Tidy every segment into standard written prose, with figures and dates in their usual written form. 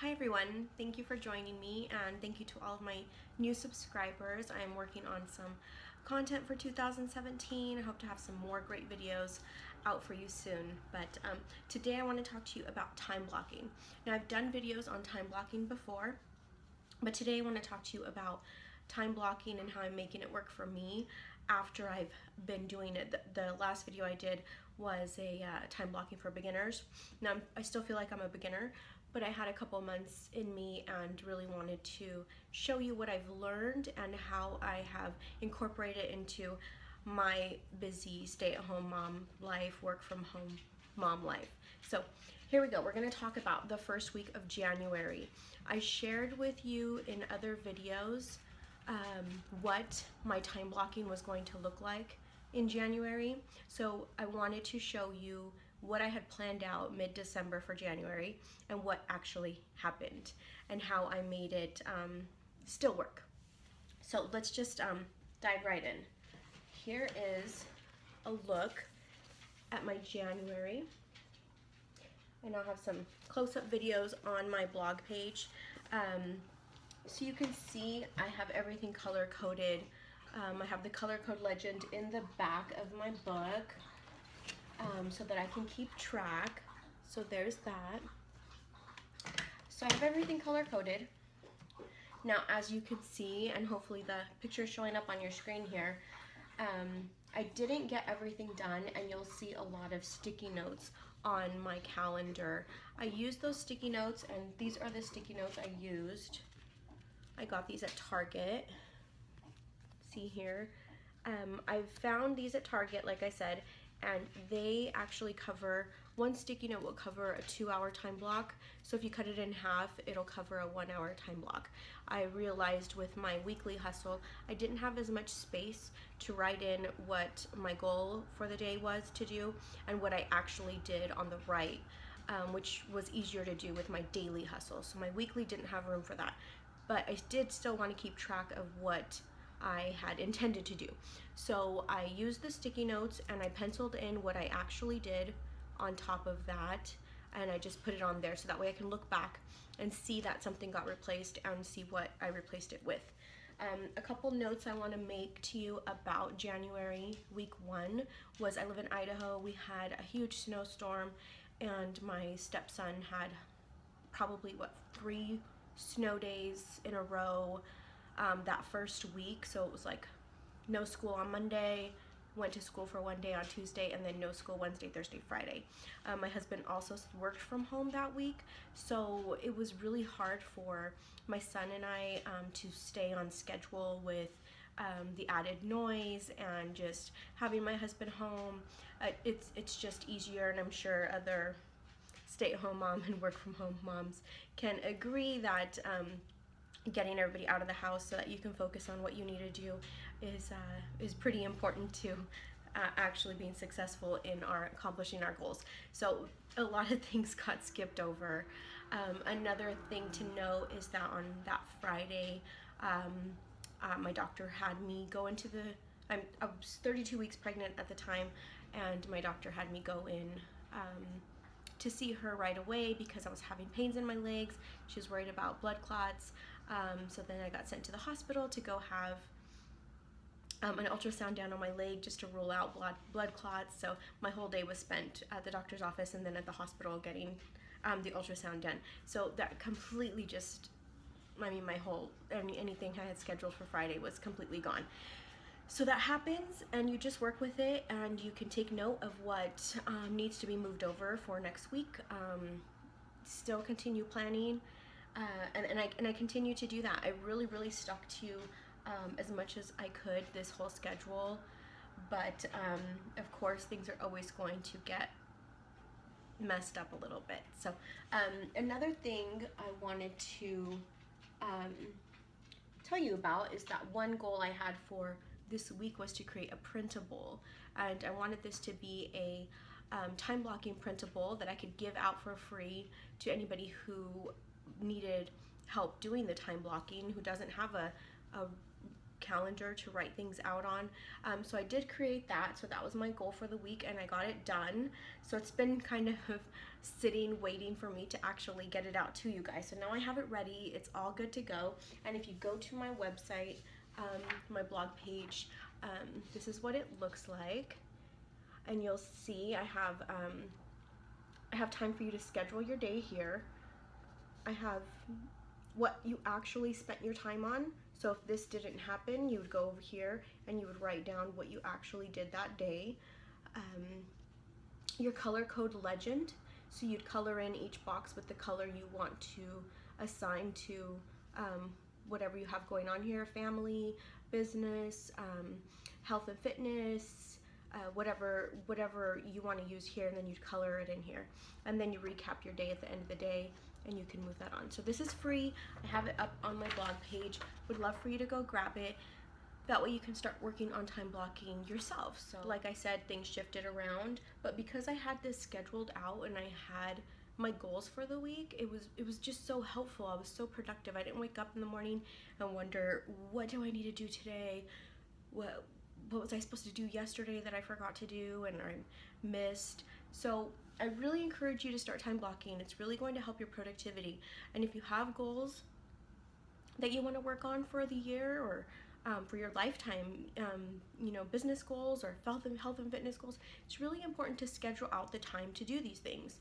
Hi everyone, thank you for joining me and thank you to all of my new subscribers. I am working on some content for 2017. I hope to have some more great videos out for you soon. But today I want to talk to you about time blocking. Now I've done videos on time blocking before, but today I want to talk to you about time blocking and how I'm making it work for me after I've been doing it. The last video I did was a time blocking for beginners. Now I still feel like I'm a beginner, but I had a couple months in me and really wanted to show you what I've learned and how I have incorporated it into my busy stay-at-home mom life, work from home mom life. So here we go. We're going to talk about the first week of January. I shared with you in other videos what my time blocking was going to look like in January. So I wanted to show you what I had planned out mid-December for January and what actually happened and how I made it still work. So let's just dive right in. Here is a look at my January, and I'll have some close-up videos on my blog page. So you can see I have everything color-coded. I have the color code legend in the back of my book so that I can keep track. So there's that. So I have everything color-coded. Now, as you can see, and hopefully the picture is showing up on your screen here, I didn't get everything done, and you'll see a lot of sticky notes on my calendar. I used those sticky notes, and these are the sticky notes I used. I got these at Target. See here. I found these at Target, like I said, and they actually cover, one sticky note will cover a 2-hour time block. So if you cut it in half, it'll cover a 1-hour time block. I realized with my weekly hustle, I didn't have as much space to write in what my goal for the day was to do and what I actually did on the right, which was easier to do with my daily hustle. So my weekly didn't have room for that, but I did still want to keep track of what I had intended to do. So I used the sticky notes and I penciled in what I actually did on top of that, and I just put it on there so that way I can look back and see that something got replaced and see what I replaced it with. A couple notes I want to make to you about January week 1 was I live in Idaho. We had a huge snowstorm and my stepson had probably 3 snow days in a row that first week. So it was like no school on Monday, went to school for 1 day on Tuesday, and then no school Wednesday, Thursday, Friday. My husband also worked from home that week, so it was really hard for my son and I to stay on schedule with the added noise and just having my husband home. It's just easier, and I'm sure other stay-at-home mom and work-from-home moms can agree that getting everybody out of the house so that you can focus on what you need to do is pretty important to actually being successful in accomplishing our goals. So a lot of things got skipped over. Another thing to know is that on that Friday, my doctor had me go into I was 32 weeks pregnant at the time, and my doctor had me go in to see her right away because I was having pains in my legs. She was worried about blood clots. So then I got sent to the hospital to go have an ultrasound down on my leg just to rule out blood clots. So my whole day was spent at the doctor's office and then at the hospital getting the ultrasound done. So that completely just, anything I had scheduled for Friday was completely gone. So that happens, and you just work with it, and you can take note of what needs to be moved over for next week. Still continue planning. And I continue to do that. I really stuck to as much as I could this whole schedule, but of course things are always going to get messed up a little bit. So another thing I wanted to tell you about is that one goal I had for this week was to create a printable, and I wanted this to be a time blocking printable that I could give out for free to anybody who needed help doing the time blocking, who doesn't have a calendar to write things out on. So I did create that, so that was my goal for the week, and I got it done. So it's been kind of sitting waiting for me to actually get it out to you guys. So now I have it ready, it's all good to go. And if you go to my website, my blog page, this is what it looks like, and you'll see I have time for you to schedule your day here. I have what you actually spent your time on. So if this didn't happen, you would go over here and you would write down what you actually did that day. Your color code legend, so you'd color in each box with the color you want to assign to whatever you have going on here: family, business, health and fitness, whatever you want to use here, and then you'd color it in here. And then you recap your day at the end of the day, and you can move that on. So this is free. I have it up on my blog page. Would love for you to go grab it. That way you can start working on time blocking yourself. So like I said, things shifted around, but because I had this scheduled out and I had my goals for the week, it was just so helpful. I was so productive. I didn't wake up in the morning and wonder, what do I need to do today? What was I supposed to do yesterday that I forgot to do and I missed? So I really encourage you to start time blocking. It's really going to help your productivity. And if you have goals that you want to work on for the year, or for your lifetime, you know, business goals or health and fitness goals, it's really important to schedule out the time to do these things.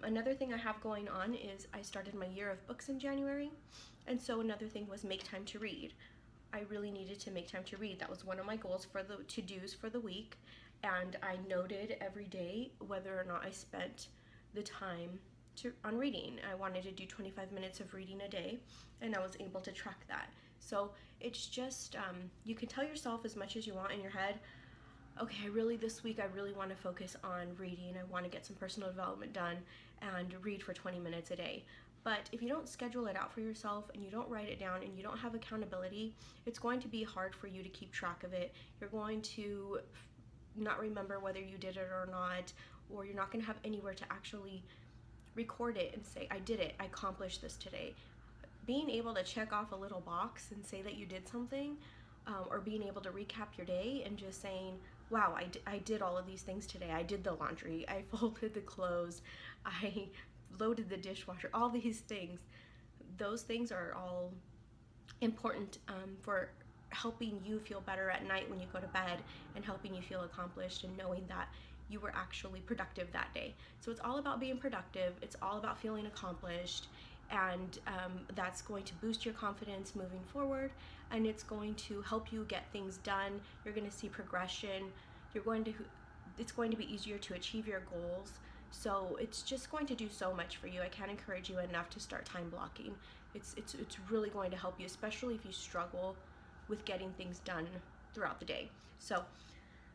Another thing I have going on is I started my year of books in January, and so another thing was make time to read. I really needed to make time to read. That was one of my goals for the to-dos for the week, and I noted every day whether or not I spent the time on reading. I wanted to do 25 minutes of reading a day, and I was able to track that. So it's just, you can tell yourself as much as you want in your head, okay, this week I really want to focus on reading. I want to get some personal development done and read for 20 minutes a day. But if you don't schedule it out for yourself and you don't write it down and you don't have accountability, it's going to be hard for you to keep track of it. You're going to not remember whether you did it or not, or you're not going to have anywhere to actually record it and say, I did it, I accomplished this today. Being able to check off a little box and say that you did something, or being able to recap your day and just saying, wow, I did all of these things today. I did the laundry, I folded the clothes, I loaded the dishwasher, all these things. Those things are all important for helping you feel better at night when you go to bed, and helping you feel accomplished and knowing that you were actually productive that day. So it's all about being productive. It's all about feeling accomplished, and that's going to boost your confidence moving forward, and it's going to help you get things done. You're going to see progression. It's going to be easier to achieve your goals. So it's just going to do so much for you. I can't encourage you enough to start time blocking. It's really going to help you, especially if you struggle with getting things done throughout the day. So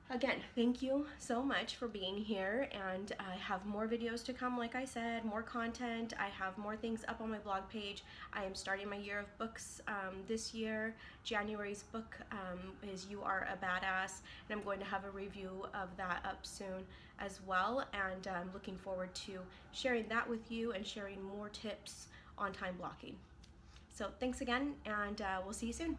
again, thank you so much for being here, and I have more videos to come, like I said, more content. I have more things up on my blog page. I am starting my year of books this year. January's book is You Are a Badass, and I'm going to have a review of that up soon as well, and I'm looking forward to sharing that with you and sharing more tips on time blocking. So thanks again, and we'll see you soon.